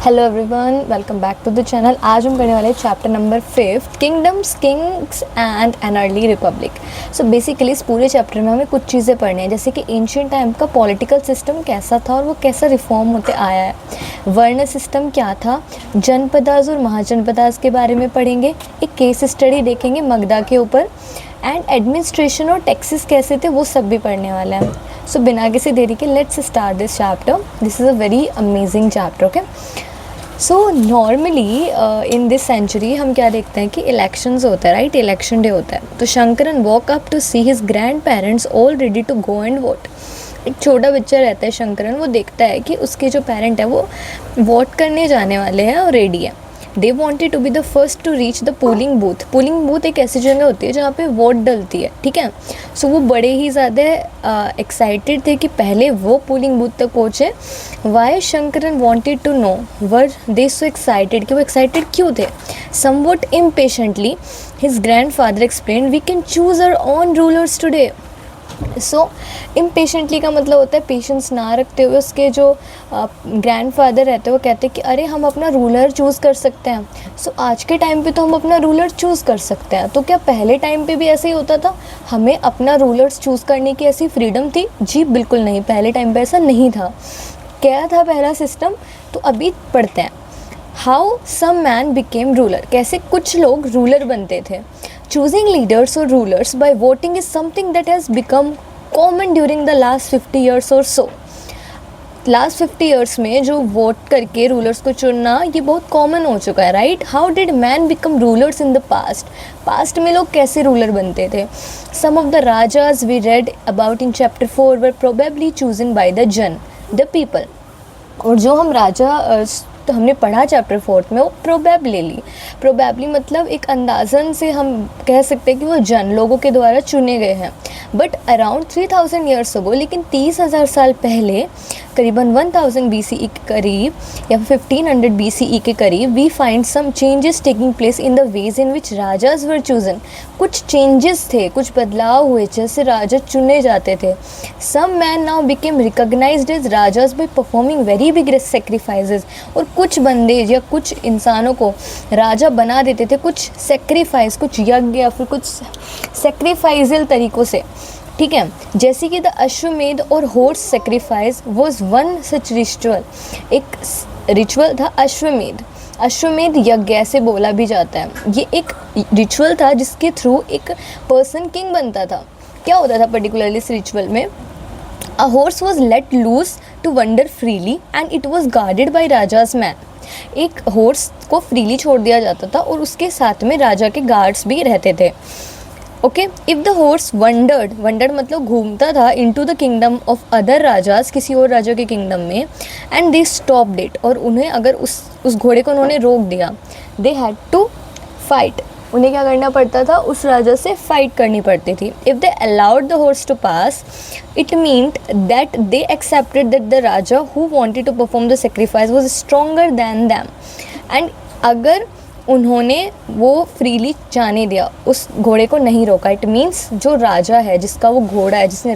Hello everyone, welcome back to the channel. आज हम करने वाले हैं chapter number 5, kingdoms, kings and an early republic. So basically इस पूरे चैप्टर में हमें कुछ चीज़ें पढ़नी है, जैसे कि एंशिएंट टाइम का पॉलिटिकल सिस्टम कैसा था और वो कैसा रिफॉर्म होते आया है। वर्ण सिस्टम क्या था, जनपदास और महाजनपदास के बारे में पढ़ेंगे, एक केस स्टडी देखेंगे मगधा के ऊपर, एंड एडमिनिस्ट्रेशन और टैक्सेस कैसे थे वो सब भी पढ़ने वाला है। सो बिना किसी देरी के let's start this chapter. This is a very amazing chapter. Okay, so normally in this century हम क्या देखते हैं कि इलेक्शंस होता है, राइट। इलेक्शन डे होता है तो Shankaran woke up to see his grandparents all ready to go and vote. एक छोटा बच्चा रहता है शंकरन, वो देखता है कि उसके जो पेरेंट है वो वोट करने जाने वाले हैं और रेडी है। They wanted to be the first to reach the polling booth. Polling booth एक ऐसी जगह होती है जहाँ पे वोट डलती है, ठीक है। सो वो बड़े ही ज़्यादा एक्साइटेड थे कि पहले वो पोलिंग बूथ तक पहुँचे। Why Shankaran wanted to know were they so excited, कि वो एक्साइटेड क्यों थे। Somewhat impatiently his grandfather explain, we can choose our own rulers today. So impatiently का मतलब होता है पेशेंस ना रखते हुए उसके जो ग्रैंडफादर रहते हैं वो कहते हैं कि अरे हम अपना रूलर चूज़ कर सकते हैं। सो आज के टाइम पे तो हम अपना रूलर चूज़ कर सकते हैं, तो क्या पहले टाइम पे भी ऐसे ही होता था, हमें अपना रूलर्स चूज़ करने की ऐसी फ्रीडम थी? जी बिल्कुल नहीं, पहले टाइम पे ऐसा नहीं था। क्या था पहला सिस्टम, तो अभी पढ़ते हैं। How some men became ruler, कैसे कुछ लोग रूलर बनते थे। चूजिंग लीडर्स और rulers by voting is something that has become common during the last 50 years or so. Last 50 years में जो वोट करके रूलर्स को चुनना ये बहुत कॉमन हो चुका है, right. How did men become rulers in the past, past में लोग कैसे रूलर बनते थे। Some of the rajas we read about in chapter 4 were probably chosen by the jana, the people. और जो हम राजा तो हमने पढ़ा चैप्टर 4 में, वो प्रोबेबली, प्रोबेबली मतलब एक अंदाज़न से हम कह सकते हैं कि वो जन लोगों के द्वारा चुने गए हैं। बट अराउंड 3000 ईयर्स अगो, लेकिन 30,000 साल पहले, करीबन 1000 BCE के करीब या 1500 BCE के करीब, we find some changes taking place in the ways in which rajas were chosen. कुछ चेंजेस थे, कुछ बदलाव हुए जैसे राजा चुने जाते थे। Some men now became recognised as rajas by performing very big sacrifices. और कुछ बंदे या कुछ इंसानों को राजा बना देते थे कुछ सेक्रीफाइस, कुछ यज्ञ या फिर कुछ सेक्रीफाइजल तरीक़ों से, ठीक है। जैसे कि द अश्वमेध और horse sacrifice was one such ritual. एक रिचुअल था अश्वमेध, अश्वमेध यज्ञ ऐसे बोला भी जाता है। ये एक रिचुअल था जिसके थ्रू एक पर्सन किंग बनता था। क्या होता था पर्टिकुलरली इस रिचुअल में, A horse was let loose to wander freely and it was guarded by राजा's man। एक हॉर्स को फ्रीली छोड़ दिया जाता था और उसके साथ में राजा के गार्ड्स भी रहते थे। Okay, if the horse wandered मतलब घूमता था into the kingdom of other rajas, किसी और राजा के किंगडम में, एंड दे स्टॉप्ड इट, और उन्हें अगर उस घोड़े को उन्होंने रोक दिया, दे हैड टू फाइट, उन्हें क्या करना पड़ता था, उस राजा से फाइट करनी पड़ती थी। If they allowed the horse to pass, it meant that they accepted that the raja who wanted to perform the sacrifice was stronger than them. And अगर उन्होंने वो फ्रीली जाने दिया, उस घोड़े को नहीं रोका, इट मीन्स जो राजा है, जिसका वो घोड़ा है, जिसने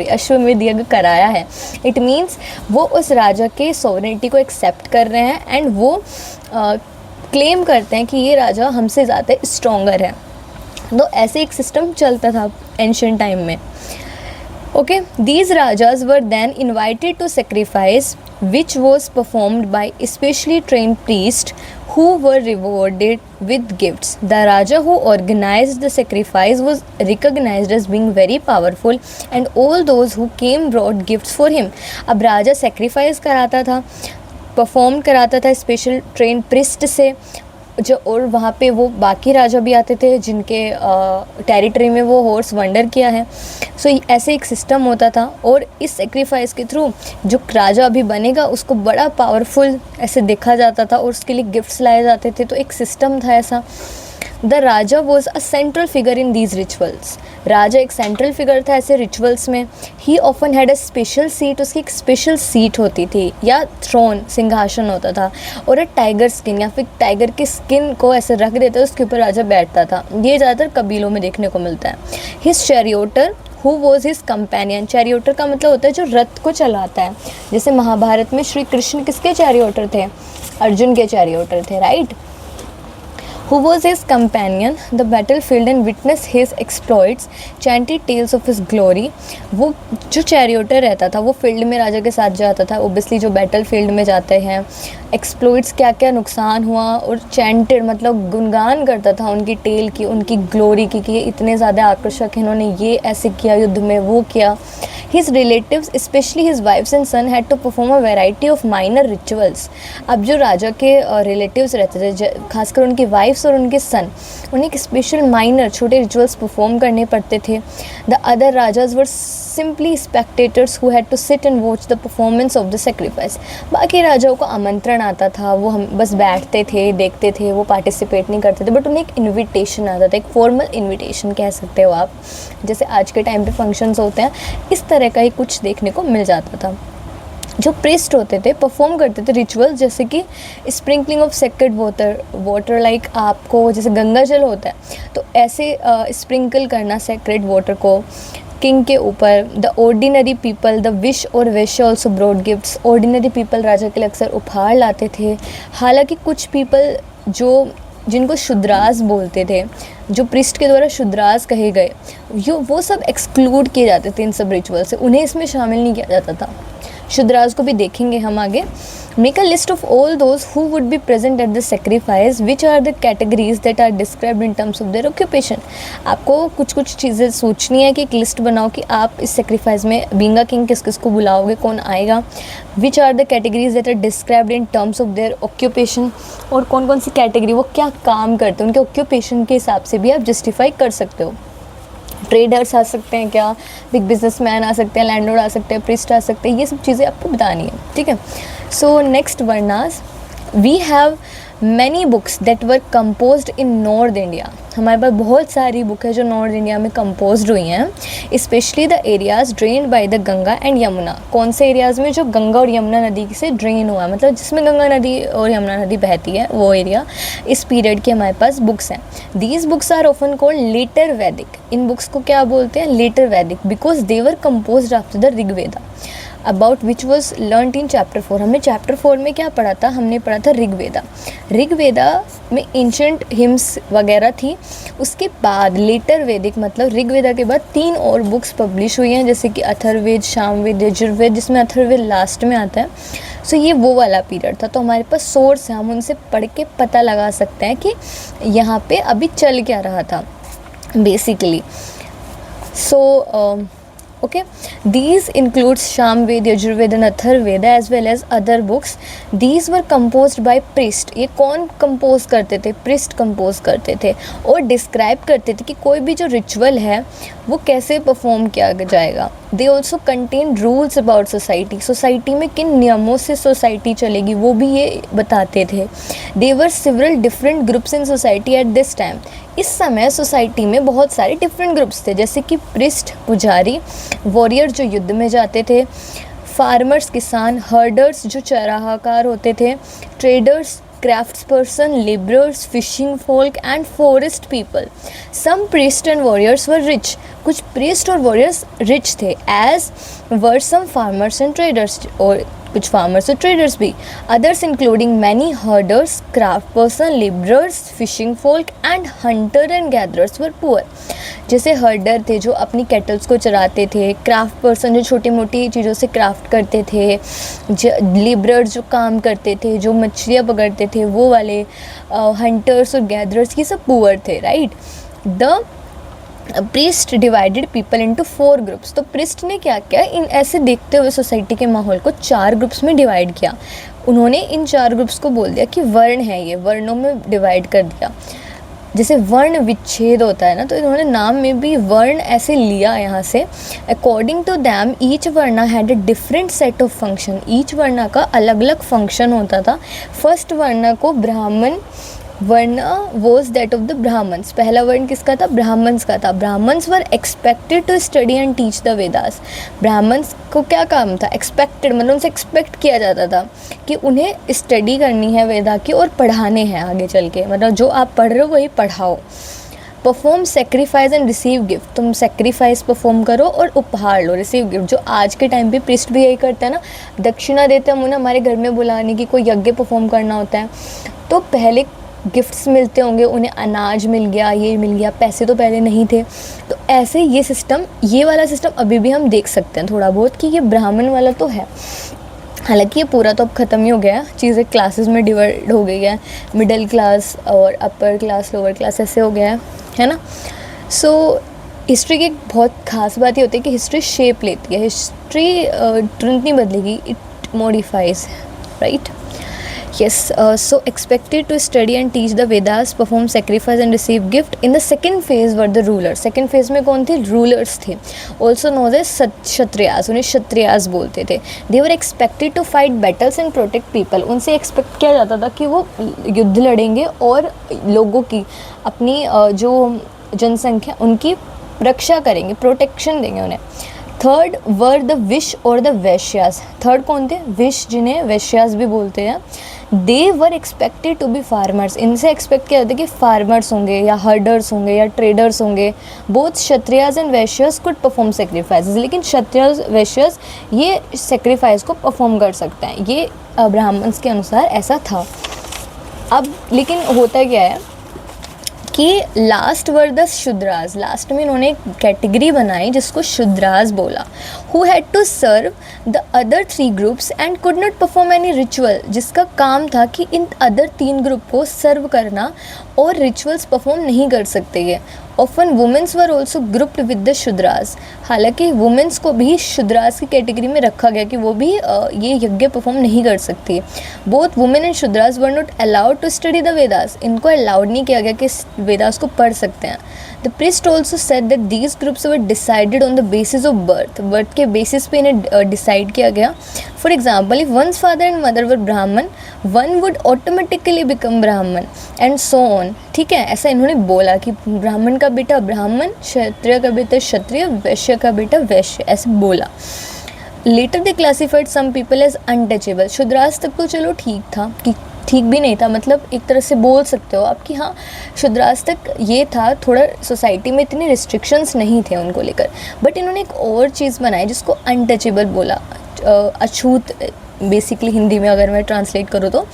अश्वमेध यज्ञ कराया है, इट मीन्स वो उस राजा के सॉवरेनिटी को एक्सेप्ट कर रहे हैं एंड वो क्लेम करते हैं कि ये राजा हमसे ज़्यादा स्ट्रॉन्गर है। तो ऐसे एक सिस्टम चलता था एंशिएंट टाइम में। Okay, these rajas were then invited to sacrifice which was performed by specially trained priest who were rewarded with gifts. The Raja who organized the sacrifice was recognized as being very powerful and all those who came brought gifts for him. अब राजा sacrifice कराता था, perform कराता था special train priest से, जो और वहाँ पे वो बाकी राजा भी आते थे जिनके टेरिटरी में वो हॉर्स वंडर किया है। सो ऐसे एक सिस्टम होता था और इस सेक्रीफाइस के थ्रू जो राजा अभी बनेगा उसको बड़ा पावरफुल ऐसे देखा जाता था और उसके लिए गिफ्ट्स लाए जाते थे। तो एक सिस्टम था ऐसा। The raja was a central figure in these rituals. राजा एक सेंट्रल फिगर था ऐसे रिचुअल्स में। He often had a special seat, उसकी एक स्पेशल सीट होती थी या थ्रोन, सिंहासन होता था, और अ टाइगर स्किन या फिर टाइगर की स्किन को ऐसे रख देते, उसके ऊपर राजा बैठता था। ये ज़्यादातर कबीलों में देखने को मिलता है। His charioteer who was his companion. Charioteer का मतलब होता है जो रथ को चलाता है। जैसे महाभारत में श्री कृष्ण किसके चैरियोटर थे? अर्जुन के चैरियोटर थे, right. Who was his companion? The battlefield and witnessed his exploits, chanted tales of his glory. वो जो चैरियोटर रहता था वो फील्ड में राजा के साथ जाता था। ओबियसली जो बैटल फील्ड में जाते हैं, एक्सप्लोइट्स क्या क्या नुकसान हुआ, और चैंटेड मतलब गुणगान करता था उनकी टेल की, उनकी ग्लोरी की, कि ये इतने ज़्यादा आकर्षक हैं, इन्होंने ये ऐसे किया युद्ध में, वो किया। His relatives, especially his wives and son, had to perform a variety of minor rituals. अब जो राजा के रिलेटिव्स रहते थे, खासकर उनकी वाइफ्स और उनके सन, उन्हें एक स्पेशल माइनर छोटे रिचुअल्स परफॉर्म करने पड़ते थे। The other rajas were simply spectators who had to sit and watch the performance of the sacrifice. बाकी राजाओं को आमंत्रण आता था, वो हम बस बैठते थे, देखते थे, वो पार्टिसिपेट नहीं करते थे, बट उन्हें एक इन्विटेशन आता था, एक फॉर्मल इन्विटेशन कह सकते हो आप, जैसे आज के टाइम पे फंक्शंस होते हैं, इस तरह का ही कुछ देखने को मिल जाता था। जो प्रीस्ट होते थे परफॉर्म करते थे रिचुअल्स, जैसे कि sprinkling of sacred water like आपको जैसे गंगा जल होता है तो ऐसे स्प्रिंकल करना सेक्रेड वाटर को किंग के ऊपर। The ordinary people the vish or vaishya also brought gifts. Ordinary people राजा के लिए अक्सर उपहार लाते थे। हालांकि कुछ पीपल जिनको शुद्रास बोलते थे, जो प्रिस्ट के द्वारा शुद्रास कहे गए, वो सब एक्सक्लूड किए जाते थे इन सब रिचुअल से, उन्हें इसमें शामिल नहीं किया जाता था। शुद्रास को भी देखेंगे हम आगे। Make a list of all those who would be present at the sacrifice, which are the categories that are described in terms of their occupation. आपको कुछ कुछ चीज़ें सोचनी है कि एक लिस्ट बनाओ कि आप इस सेक्रीफाइस में बीइंग अ किंग किस किस को बुलाओगे, कौन आएगा। Which are the categories that are described in terms of their occupation, और कौन कौन सी कैटेगरी, वो क्या काम करते हैं, उनके ऑक्यूपेशन के हिसाब से भी आप जस्टिफाई कर सकते हो। ट्रेडर्स आ सकते हैं क्या, बिग बिजनेसमैन आ सकते हैं, लैंडलॉर्ड आ सकते हैं, प्रीस्ट आ सकते हैं, ये सब चीज़ें आपको बतानी है, ठीक है। So next varnas, we have many books that were composed in north India. हमारे पास बहुत सारी बुक है जो नॉर्थ इंडिया में कंपोज्ड हुई हैं, specially the areas drained by the Ganga and Yamuna. कौन से एरियाज़ में? जो गंगा और यमुना नदी से ड्रेन हुआ है, मतलब जिसमें गंगा नदी और यमुना नदी बहती है, वो एरिया। इस पीरियड की हमारे पास बुक्स हैं। These books are often called later Vedic. इन बुक्स को क्या बोलते हैं? Later Vedic, because they were composed after the Rigveda, about which was learned in chapter 4। हमने चैप्टर 4 में क्या पढ़ा था? हमने पढ़ा था ऋग्वेदा। ऋग्वेदा में एंशंट हिम्स वगैरह थी। उसके बाद लेटर वैदिक मतलब ऋग्वेदा के बाद 3 और बुक्स पब्लिश हुई हैं, जैसे कि अथर्ववेद, सामवेद, यजुर्वेद, जिसमें अथर्ववेद लास्ट में आता है। सो ये वो वाला पीरियड था। तो हमारे पास सोर्स है, हम उनसे पढ़ के पता लगा सकते हैं कि यहाँ पे अभी चल क्या रहा था basically. So okay, these includes Samved, Yajurveda and Atharvaveda as well as other books. These were composed by priest. ये कौन कंपोज करते थे? प्रिस्ट कंपोज करते थे और डिस्क्राइब करते थे कि कोई भी जो रिचुअल है वो कैसे परफॉर्म किया जाएगा। They also contain rules about society. Society में किन नियमों से सोसाइटी चलेगी वो भी ये बताते थे। They were several different groups in society at this time. इस समय सोसाइटी में बहुत सारे डिफरेंट ग्रुप्स थे, जैसे कि प्रिस्ट पुजारी, वॉरियर जो युद्ध में जाते थे, फार्मर्स किसान, हर्डर्स जो चराहकार होते थे, traders, crafts person, laborers, fishing folk and forest people. Some priests and warriors were rich. कुछ priest और warriors rich थे, as were some farmers and traders, और कुछ farmers और traders भी. Others including many herders, craft person, laborers, fishing folk and hunter and gatherers were poor. जैसे हर्डर थे जो अपनी कैटल्स को चराते थे, क्राफ्ट पर्सन जो छोटी मोटी चीज़ों से क्राफ्ट करते थे, लेबरर्स जो काम करते थे, जो मछलियाँ पकड़ते थे वो वाले, हंटर्स और गैदरर्स, ये सब पुअर थे, right. The priest divided people into 4 groups. तो प्रिस्ट ने क्या किया, इन ऐसे देखते हुए सोसाइटी के माहौल को 4 ग्रुप्स में डिवाइड किया। उन्होंने इन 4 ग्रुप्स को बोल दिया कि वर्ण है, ये वर्णों में डिवाइड कर दिया। जैसे वर्ण विच्छेद होता है ना, तो इन्होंने नाम में भी वर्ण ऐसे लिया यहाँ से। According to them each varna had a different set of function. Each varna का अलग अलग फंक्शन होता था। फर्स्ट वर्णा को Brahmin varna was that of the Brahmins. पहला वर्ण किसका था? ब्राह्मण्स का था। Brahmins were expected to study and teach the Vedas. Brahmins को क्या काम था? एक्सपेक्टेड मतलब उनसे एक्सपेक्ट किया जाता था कि उन्हें स्टडी करनी है वेदा की और पढ़ाने हैं आगे चल के, मतलब जो आप पढ़ रहे हो वही पढ़ाओ। Perform sacrifice and receive gift, तुम सेक्रीफाइस परफॉर्म करो और उपहार लो, रिसीव गिफ्ट। जो आज के टाइम पे प्रीस्ट भी यही करता है ना, दक्षिणा देते हैं हम उन्हें हमारे घर में बुलाने की, कोई यज्ञ परफॉर्म करना होता है तो पहले गिफ्ट्स मिलते होंगे उन्हें, अनाज मिल गया, ये मिल गया, पैसे तो पहले नहीं थे। तो ऐसे ये सिस्टम, ये वाला सिस्टम अभी भी हम देख सकते हैं थोड़ा बहुत कि ये ब्राह्मण वाला तो है। हालांकि ये पूरा तो अब ख़त्म ही हो गया है, चीज़ें क्लासेस में डिवाइड हो गई है, मिडिल क्लास और अपर क्लास, लोअर क्लास ऐसे हो गया है ना। सो हिस्ट्री की एक बहुत ख़ास बात ये होती है कि हिस्ट्री शेप लेती है, हिस्ट्री तुरंत नहीं बदलेगी, it modifies, right. Yes, so expected to study and teach the Vedas, perform sacrifice and receive gift. In the second phase were the rulers. Second phase में कौन थे? Rulers थे, also known as क्षत्रियास, उन्हें क्षत्रियास बोलते थे। They were expected to fight battles and protect people. उनसे expect किया जाता था कि वो युद्ध लड़ेंगे और लोगों की, अपनी जो जनसंख्या उनकी रक्षा करेंगे, प्रोटेक्शन देंगे उन्हें। Third were the vish or the vaishyas. Third कौन थे? विश, जिन्हें वैश्यास भी बोलते हैं। They were expected to be farmers, इनसे एक्सपेक्ट किया जाता है कि फार्मर्स होंगे या हर्डर्स होंगे या ट्रेडर्स होंगे। Both kshatriyas and vaishyas could perform sacrifices, लेकिन क्षत्रियास वैश्यास ये सेक्रीफाइस को परफॉर्म कर सकते हैं, ये ब्राह्मण्स के अनुसार ऐसा था। अब लेकिन होता क्या है कि last were the Shudras, last में इन्होंने एक कैटेगरी बनाई जिसको शूद्रास बोला। Who had to serve the other 3 groups and could not perform any ritual, जिसका काम था कि इन अदर 3 ग्रुप को सर्व करना और रिचुअल्स परफॉर्म नहीं कर सकते ये। Often women's were also grouped with the Shudras, हालांकि वुमेंस को भी शूद्रास की कैटेगरी में रखा गया कि वो भी ये यज्ञ परफॉर्म नहीं कर सकती। Both women and Shudras were not allowed to study the Vedas, इनको अलाउड नहीं किया गया कि वेदास को पढ़ सकते हैं। The priest also said that these groups were decided on the basis of birth, birth के बेसिस पे इन्हें डिसाइड किया गया। For example, if one's father and mother were Brahmin, one would automatically become Brahmin and so on. ठीक है, ऐसा इन्होंने बोला कि ब्राह्मण का बेटा ब्राह्मण, क्षत्रिय का बेटा क्षत्रिय, वैश्य का बेटा वैश्य, ऐसे बोला। Later they classified some people as untouchable, shudras तक तो चलो ठीक था, कि ठीक भी नहीं था, मतलब एक तरह से बोल सकते हो आप कि हाँ शूद्रास तक ये था, थोड़ा सोसाइटी में इतने रिस्ट्रिक्शंस नहीं थे उनको लेकर। बट इन्होंने एक और चीज़ बनाई जिसको अनटचेबल बोला, अछूत बेसिकली हिंदी में अगर मैं ट्रांसलेट करूँ तो।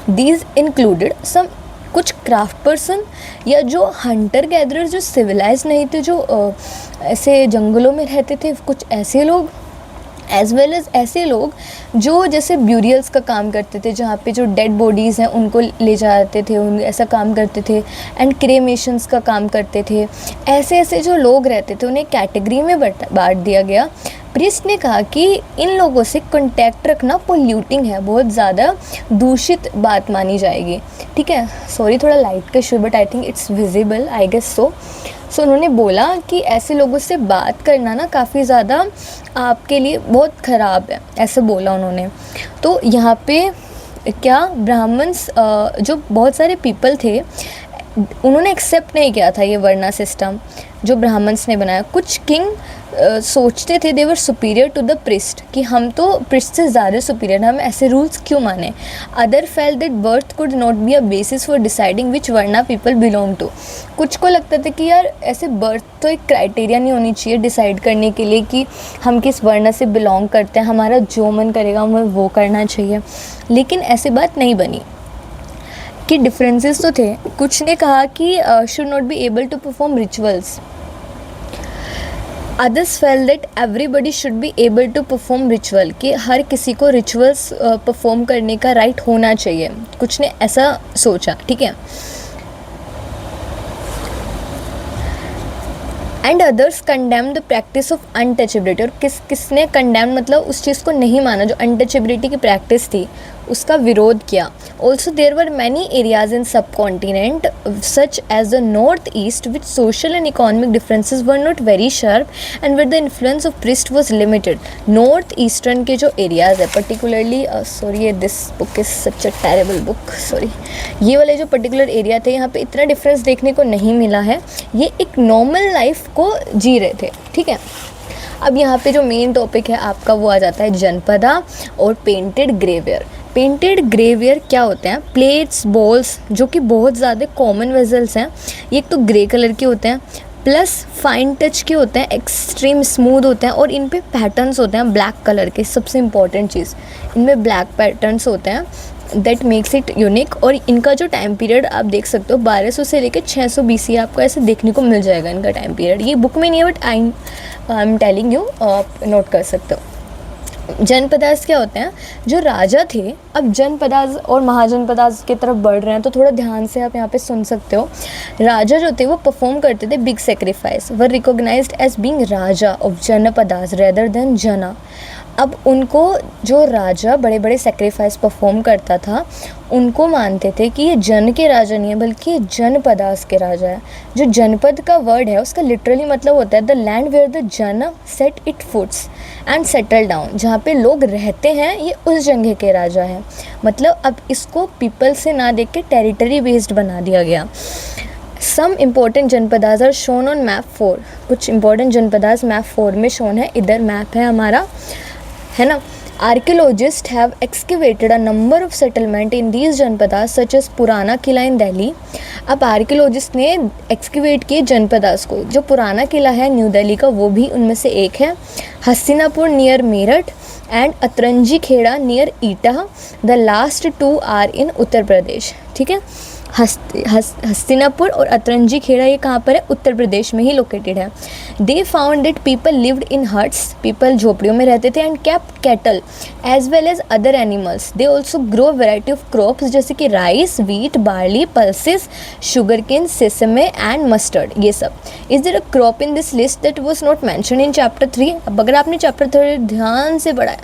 दीज इंक्लूडेड सम कुछ क्राफ्ट पर्सन या जो हंटर गैदरर्स जो सिविलाइज नहीं थे, जो ऐसे जंगलों में रहते थे, कुछ ऐसे लोग, एज वेल एज ऐसे लोग जो जैसे ब्यूरियल्स का काम करते थे, जहाँ पे जो डेड बॉडीज़ हैं उनको ले जाते थे, उन ऐसा काम करते थे, एंड क्रेमेशंस का काम करते थे। ऐसे ऐसे जो लोग रहते थे उन्हें कैटेगरी में बांट दिया गया। प्रीस्ट ने कहा कि इन लोगों से कॉन्टैक्ट रखना पोल्यूटिंग है, बहुत ज़्यादा दूषित बात मानी जाएगी। ठीक है, सॉरी थोड़ा लाइट का issue, but I think it's visible, I guess so. So उन्होंने बोला कि ऐसे लोगों से बात करना ना काफ़ी ज़्यादा आपके लिए बहुत ख़राब है, ऐसे बोला उन्होंने। तो यहाँ पे क्या ब्राह्मण्स जो बहुत सारे पीपल थे उन्होंने एक्सेप्ट नहीं किया था ये वर्णा सिस्टम जो ब्राह्मण्स ने बनाया। कुछ किंग सोचते थे they were superior to the priest, कि हम तो प्रिस्ट से ज़्यादा सुपीरियर, हम ऐसे रूल्स क्यों माने। Other felt that birth could not be a basis for deciding which varna people belong to. कुछ को लगता था कि यार ऐसे बर्थ तो एक क्राइटेरिया नहीं होनी चाहिए डिसाइड करने के लिए कि हम किस वर्णा से बिलोंग करते हैं, हमारा जो मन करेगा हमें वो करना चाहिए। लेकिन ऐसी बात नहीं बनी कि डिफरेंसेस तो थे। कुछ ने कहा कि should not be able to perform rituals, others felt that everybody should be able to perform ritual, कि हर किसी को रिचुअल्स परफॉर्म करने का राइट होना चाहिए। कुछ ने ऐसा सोचा, ठीक है। And others condemn the practice of untouchability, और किसने कंडेम मतलब उस चीज़ को नहीं माना जो अनटचेबिलिटी की प्रैक्टिस थी, उसका विरोध किया। Also there were many areas in subcontinent such as the north east which social and economic differences were not very sharp and with the influence of priest was limited. North eastern के जो areas है particularly, sorry this book is such a terrible book, sorry, ये वाले जो particular area थे यहाँ पे इतना डिफरेंस देखने को नहीं मिला है, ये एक नॉर्मल लाइफ को जी रहे थे, ठीक है। अब यहाँ पे जो मेन टॉपिक है आपका वो आ जाता है जनपदा और पेंटेड ग्रेवियर। पेंटेड ग्रेवेयर क्या होते हैं? प्लेट्स, बॉल्स, जो कि बहुत ज़्यादा कॉमन वेजल्स हैं, ये एक तो ग्रे कलर के होते हैं, प्लस फाइन टच के होते हैं, एक्सट्रीम स्मूथ होते हैं, और इन पे पैटर्न्स होते हैं ब्लैक कलर के। सबसे इम्पॉर्टेंट चीज़, इनमें ब्लैक पैटर्न्स होते हैं, दैट मेक्स इट यूनिक। और इनका जो टाइम पीरियड आप देख सकते हो 1200 से लेकर 600 BC आपको ऐसे देखने को मिल जाएगा इनका टाइम पीरियड। ये बुक में नहीं है, but I am telling you, आप नोट कर सकते हो। जनपदास क्या होते हैं? जो राजा थे, अब जनपदास और महाजनपदास की तरफ बढ़ रहे हैं, तो थोड़ा ध्यान से आप यहाँ पे सुन सकते हो। राजा जो थे वो परफॉर्म करते थे big sacrifice, were recognised as being raja of janapadas rather than jana. अब उनको जो राजा बड़े बड़े सेक्रीफाइस परफॉर्म करता था, उनको मानते थे कि ये जन के राजा नहीं है, बल्कि ये जनपदास के राजा है। जो जनपद का वर्ड है उसका लिटरली मतलब होता है द लैंड वेयर द जन set it foots and settle down, जहाँ पे लोग रहते हैं ये उस जगह के राजा हैं। मतलब अब इसको पीपल से ना देख के टेरिटरी बेस्ड बना दिया गया। Some important janapadas are shown on map 4। कुछ इंपॉर्टेंट जनपदास मैप 4 में शोन है। इधर मैप है हमारा, है ना। Archaeologists have excavated a number of settlement in these janapadas such as Purana Qila इन दिल्ली। अब आर्कियोलॉजिस्ट ने एक्सकेवेट किए जनपदास को। जो पुराना किला है न्यू दिल्ली का, वो भी उनमें से एक है। Hastinapur near Meerut and Atranji Khera near Etah. The last 2 are in Uttar Pradesh. ठीक है, हस्तिनापुर और अतरंजी खेड़ा ये कहाँ पर है? उत्तर प्रदेश में ही लोकेटेड है। They found that people lived in huts, people झोपड़ियों में रहते थे, and kept cattle as well as other animals. They also grow variety of crops जैसे कि rice, wheat, barley, pulses, sugar cane, sesame and mustard. ये सब। Is there a crop in this list that was not mention in chapter 3? अब अगर आपने chapter 3 ध्यान से पढ़ा है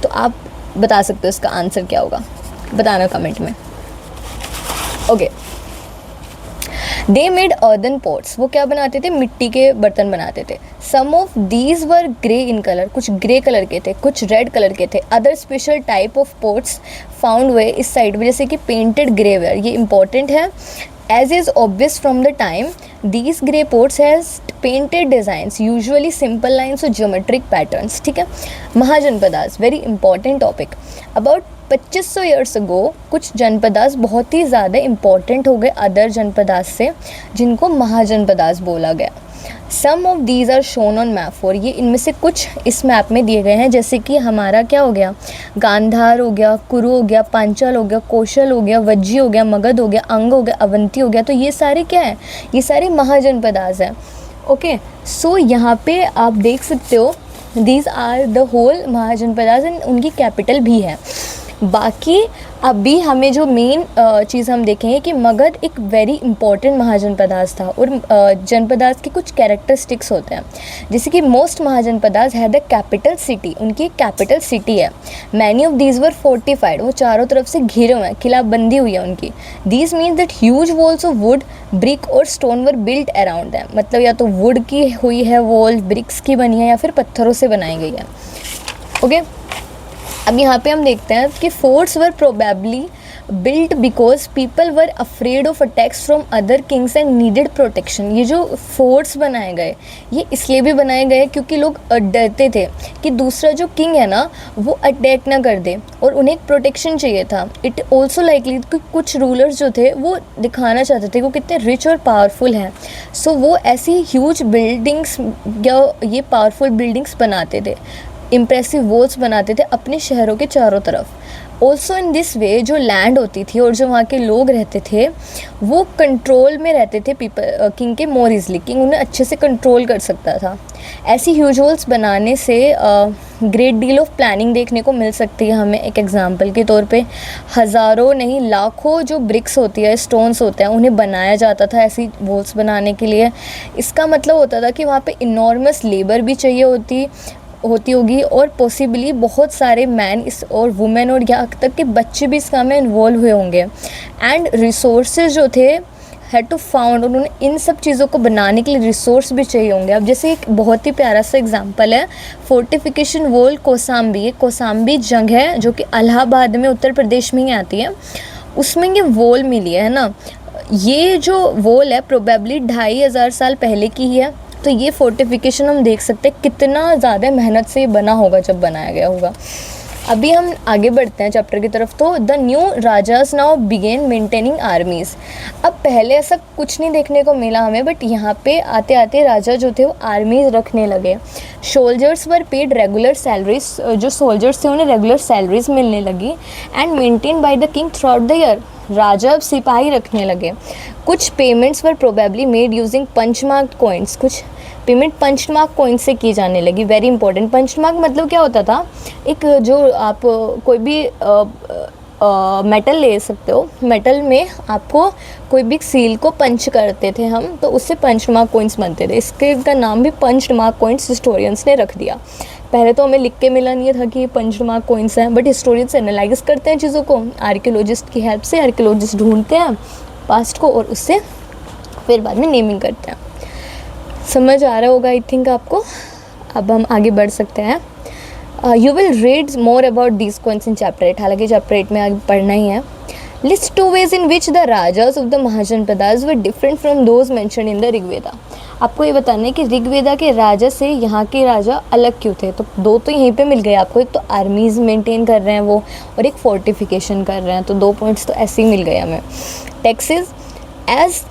तो आप बता सकते हो इसका आंसर क्या होगा, बताना कमेंट में। Okay, they made earthen pots. वो क्या बनाते थे? मिट्टी के बर्तन बनाते थे। Some of these were grey in colour, कुछ ग्रे कलर के थे, कुछ रेड कलर के थे। Other special type of pots found हुए इस साइड में, जैसे कि पेंटेड ग्रेवेयर। ये इंपॉर्टेंट है। As is obvious from the time, these grey pots has painted designs, usually simple lines और ज्योमेट्रिक पैटर्न्स। ठीक है। Mahajanapadas, very important topic. About 2500 years ago कुछ जनपदास बहुत ही ज़्यादा इम्पॉर्टेंट हो गए अदर जनपदास से, जिनको महाजनपदास बोला गया। Some of these are shown on map 4। ये इनमें से कुछ इस मैप में दिए गए हैं, जैसे कि हमारा क्या हो गया? गांधार हो गया, कुरु हो गया, पांचाल हो गया, कौशल हो गया, वज्जी हो गया, मगध हो गया, अंग हो गया, अवंती हो गया। तो ये सारे क्या है? ये सारे महाजनपदास हैं। ओके, सो यहाँ पे आप देख सकते हो these are the whole mahajanapadas, and उनकी कैपिटल भी है। बाकी अभी हमें जो मेन चीज़ हम देखेंगे कि मगध एक वेरी इंपॉर्टेंट महाजनपदास था, और जनपदास के कुछ कैरेक्टरिस्टिक्स होते हैं, जैसे कि मोस्ट महाजनपदास है द कैपिटल सिटी, उनकी एक कैपिटल सिटी है। Many of these were fortified, वो चारों तरफ से घिरे हुए हैं, किलाबंदी हुई है उनकी। These means that huge walls of wood, brick और stone were built around them. मतलब या तो वुड की हुई है वॉल, ब्रिक्स की बनी है, या फिर पत्थरों से बनाई गई है। ओके, अब यहाँ पे हम देखते हैं कि forts were probably built because people were afraid of attacks from other Kings and needed protection. ये जो फोर्ट्स बनाए गए ये इसलिए भी बनाए गए क्योंकि लोग डरते थे कि दूसरा जो किंग है ना वो अटैक ना कर दे, और उन्हें एक प्रोटेक्शन चाहिए था। इट ऑल्सो लाइकली कि कुछ रूलर्स जो थे वो दिखाना चाहते थे वो कितने रिच और पावरफुल हैं, सो वो ऐसी ह्यूज बिल्डिंग्स या ये पावरफुल बिल्डिंग्स बनाते थे, इम्प्रेसिव वॉल्स बनाते थे अपने शहरों के चारों तरफ। ऑल्सो इन दिस वे जो लैंड होती थी और जो वहाँ के लोग रहते थे वो कंट्रोल में रहते थे पीपल किंग के मोर इजली, किंग उन्हें अच्छे से कंट्रोल कर सकता था। ऐसी ह्यूज वॉल्स बनाने से ग्रेट डील ऑफ प्लानिंग देखने को मिल सकती है हमें। एक एग्जांपल के तौर पे हज़ारों नहीं लाखों जो ब्रिक्स होती है, स्टोन्स होते हैं, उन्हें बनाया जाता था ऐसी वॉल्स बनाने के लिए। इसका मतलब होता था कि वहाँ पे इनॉर्मस लेबर भी चाहिए होती होगी, और पॉसिबली बहुत सारे मैन इस और वुमेन और यहाँ तक के बच्चे भी इस काम में इन्वॉल्व हुए होंगे। एंड रिसोर्सेज जो थे हैड टू फाउंड, उन्होंने इन सब चीज़ों को बनाने के लिए रिसोर्स भी चाहिए होंगे। अब जैसे एक बहुत ही प्यारा सा एग्जांपल है फोर्टिफिकेशन वॉल कौसाम्बी। ये कौसाम्बी जंग है जो कि इलाहाबाद में उत्तर प्रदेश में ही आती है, उसमें ये वॉल मिली है ना। ये जो वॉल है प्रोबेबली 2500 साल पहले की ही है। तो ये फोर्टिफिकेशन हम देख सकते हैं कितना ज़्यादा मेहनत से बना होगा जब बनाया गया होगा। अभी हम आगे बढ़ते हैं चैप्टर की तरफ। तो the new rajas now began maintaining armies. अब पहले ऐसा कुछ नहीं देखने को मिला हमें, बट यहाँ पे आते आते राजा जो थे वो आर्मीज़ रखने लगे। Soldiers were paid regular salaries, जो सोल्जर्स थे उन्हें रेगुलर सैलरीज मिलने लगी। And maintained by the king throughout the year. राजा अब सिपाही रखने लगे। कुछ payments were probably made using punch marked coins. कुछ पेमेंट पंचमार्क कॉइन से की जाने लगी। Very important. पंचमार्क मतलब क्या होता था, एक जो आप कोई भी मेटल ले सकते हो, मेटल में आपको कोई भी सील को पंच करते थे हम, तो उससे पंचमार्क कॉइन्स बनते थे। इसके का नाम भी पंचमार्क कॉइन्स हिस्टोरियंस ने रख दिया। पहले तो हमें लिख के मिला नहीं था कि ये पंचमार्क कॉइन्स हैं, बट हिस्टोरियंस एनालाइज करते हैं चीज़ों को आर्कियोलॉजिस्ट की हेल्प से। आर्कियोलॉजिस्ट ढूंढते हैं पास्ट को और उससे फिर बाद में नेमिंग करते हैं। समझ आ रहा होगा आई थिंक आपको। अब हम आगे बढ़ सकते हैं। You will read more about these coins in chapter 8। हालांकि चैप्टर 8 में आगे पढ़ना ही है। List 2 ways in which the rajas of the mahajanapadas were different from those mentioned in the Rigveda. आपको ये बताना है कि ऋग्वेदा के राजा से यहाँ के राजा अलग क्यों थे। तो 2 तो यहीं पे मिल गए आपको। एक तो आर्मीज़ मेंटेन कर रहे हैं वो, और एक फोर्टिफिकेशन कर रहे हैं। तो 2 पॉइंट्स तो ऐसे ही मिल गए हमें। टैक्सेस,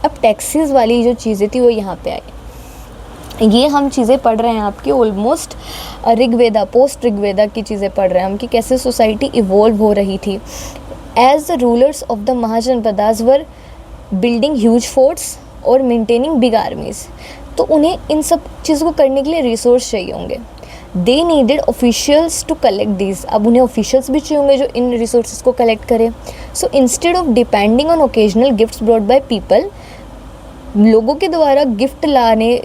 अब टैक्सेस वाली जो चीज़ें थी वो यहाँ पे आई। ये हम चीज़ें पढ़ रहे हैं आपकी ऑलमोस्ट ऋग्वेदा, पोस्ट ऋग्वेदा की चीज़ें पढ़ रहे हैं हम कि कैसे सोसाइटी इवॉल्व हो रही थी। As the rulers of the mahajanapadas were building huge forts और मेंटेनिंग बिग आर्मीज़। तो उन्हें इन सब चीज़ों को करने के लिए रिसोर्स चाहिए होंगे। They needed officials to collect these. अब उन्हें ऑफिशियल्स भी चाहिए होंगे जो इन रिसोर्स को कलेक्ट करें। So instead of depending on occasional gifts brought by people, लोगों के द्वारा गिफ्ट लाने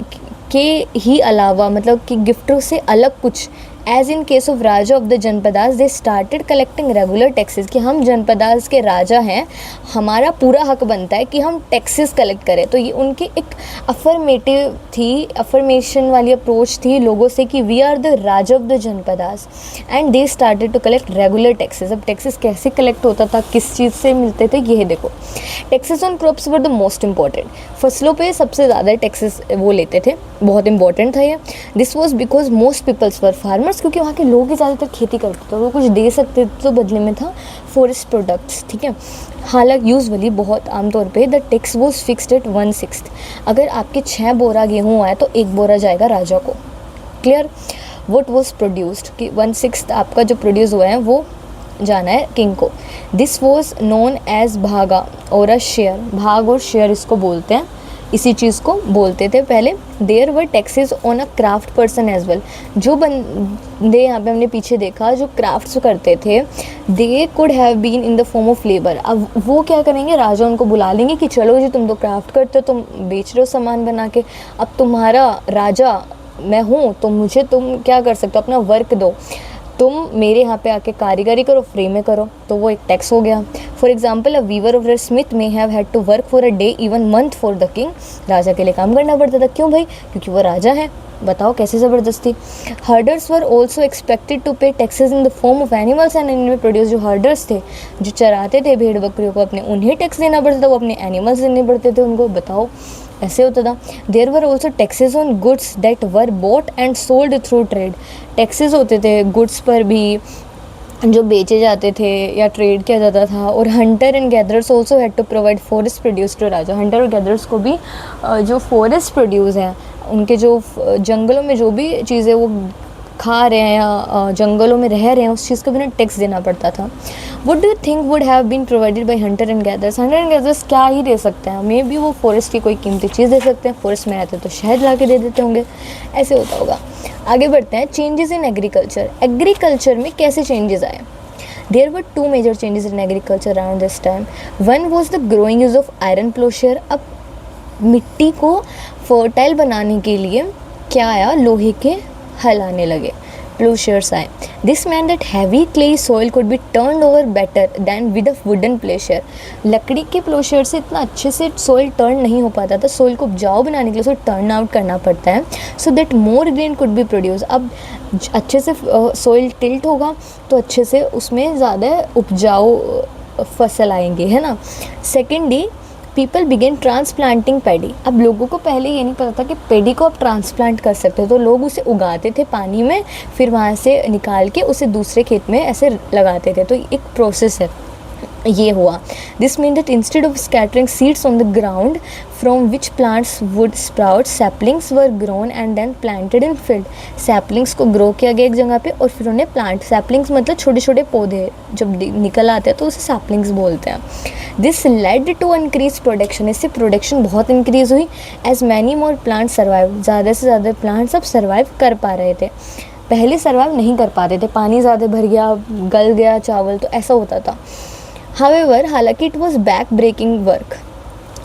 के ही अलावा, मतलब कि गिफ्टों से अलग कुछ, as in case of raja of the janapadas they started collecting regular taxes. कि हम जनपदास के राजा हैं, हमारा पूरा हक बनता है कि हम टैक्सेस कलेक्ट करें। तो ये उनकी एक अफर्मेटिव थी, अफर्मेशन वाली अप्रोच थी लोगों से कि we are the raja of the janapadas and they started to collect regular taxes. अब टैक्सेस कैसे कलेक्ट होता था, किस चीज़ से मिलते थे, ये देखो। Taxes on crops were the most important. फसलों पे सबसे ज़्यादा टैक्सेस वो लेते थे, बहुत इंपॉर्टेंट था ये। This was because most peoples were farmers, क्योंकि वहाँ के लोग ही ज़्यादातर खेती करते थे, वो कुछ दे सकते थे तो बदले में था फॉरेस्ट प्रोडक्ट्स, ठीक है। हालांकि यूजुअली बहुत आमतौर पे the tax was fixed at 1/6। अगर आपके 6 बोरा गेहूँ आए तो 1 बोरा जाएगा राजा को। क्लियर। वट वॉज प्रोड्यूस्ड कि 1/6 आपका जो प्रोड्यूस हुआ है वो जाना है किंग को। दिस वॉज नोन एज भागा और अ शेयर। भाग और शेयर इसको बोलते हैं, इसी चीज़ को बोलते थे पहले। There were taxes on a craft person as well. जो बंदे यहाँ पे हमने पीछे देखा जो क्राफ्ट्स करते थे, they could have been in the form of labour. अब वो क्या करेंगे, राजा उनको बुला लेंगे कि चलो जी तुम तो क्राफ्ट करते हो, तुम बेच रहे हो सामान बना के, अब तुम्हारा राजा मैं हूँ तो मुझे तुम क्या कर सकते हो, अपना वर्क दो, तुम मेरे यहाँ पे आके कारीगरी करो, फ्री में करो। तो वो एक टैक्स हो गया। फॉर एग्जाम्पल अ वीवर और smith may have had to work for a day even month for the king. राजा के लिए काम करना पड़ता था। क्यों भाई? क्योंकि वो राजा है। बताओ कैसे ज़बरदस्ती। Herders were also expected to pay taxes in the form of animals and animal produce. जो हर्डर्स थे, जो चराते थे भेड़ बकरियों को अपने, उन्हें टैक्स देना पड़ता था, वो अपने एनिमल्स देने पड़ते थे उनको। बताओ ऐसे होता था। There were also taxes on goods that were bought and sold through trade. Taxes होते थे गुड्स पर भी जो बेचे जाते थे या ट्रेड किया जाता था। और hunter and gatherers also had to provide forest produce to raja. Hunter और गैदरर्स को भी जो फॉरेस्ट प्रोड्यूस हैं, उनके जो जंगलों में जो भी चीज़ें वो खा रहे हैं या जंगलों में रह रहे हैं, उस चीज़ का भी उन्हें टैक्स देना पड़ता था। What do you think would have been provided by hunter and gatherers? Hunter and gatherers क्या ही दे सकते हैं? मे बी वो फॉरेस्ट की कोई कीमती चीज़ दे सकते हैं। फॉरेस्ट में रहते तो शहद ला के दे देते होंगे, ऐसे होता होगा। आगे बढ़ते हैं। Changes in agriculture. एग्रीकल्चर में कैसे चेंजेस आए? There were 2 major changes in agriculture around this time. One was the growing use of iron plowshare. अब मिट्टी को फर्टाइल बनाने के लिए क्या आया? लोहे के हल आने लगे, plowshares आए। This meant that heavy clay soil could be turned over better than with a wooden plowshare. लकड़ी के plowshare से इतना अच्छे से soil turn नहीं हो पाता था। soil को उपजाऊ बनाने के लिए उसे turn out करना पड़ता है, so that more grain could be produced. अब अच्छे से soil tilt होगा तो अच्छे से उसमें ज़्यादा उपजाऊ फसल आएंगे, है ना। सेकेंडली पीपल बिगेन ट्रांसप्लांटिंग पेडी। अब लोगों को पहले ये नहीं पता था कि पेडी को आप ट्रांसप्लांट कर सकते हो, तो लोग उसे उगाते थे पानी में, फिर वहाँ से निकाल के उसे दूसरे खेत में ऐसे लगाते थे। तो एक प्रोसेस है, ये हुआ। This mean that instead of scattering seeds on the ground from which plants would sprout, saplings were grown and then planted in field. Saplings को ग्रो किया गया एक जगह पे और फिर उन्हें प्लांट, सैपलिंग्स मतलब छोटे छोटे पौधे जब निकल आते हैं तो उसे सैपलिंग्स बोलते हैं। This led to increase production, इससे प्रोडक्शन बहुत इंक्रीज हुई। As many more plant survive, ज़्यादा से ज़्यादा प्लांट्स अब सर्वाइव कर पा रहे थे, पहले सर्वाइव नहीं कर पाते थे, पानी ज़्यादा भर गया, गल गया चावल, तो ऐसा होता था। हावेवर, हालांकि it was back breaking work.